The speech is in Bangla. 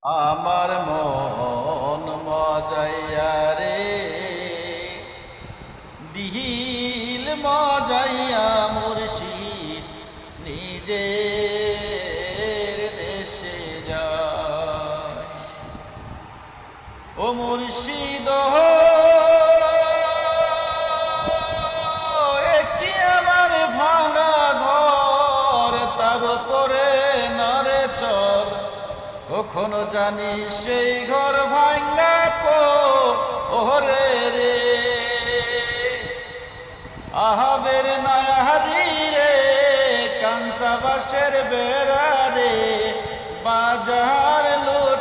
আমার মন মজাইয়া রে দিল মজাইয়া মুর্শিদ নিজের দেশে যায়। ও মুর্শিদ কি আমার ভাঙা ঘর, তার উপরে নারে চর, কখনো জানি সেই ঘর ভাঙ্গা ওরে রে। আহাবের নায়ারি রে কাঞ্চা বাসের বেড়া রে, বাজার লুট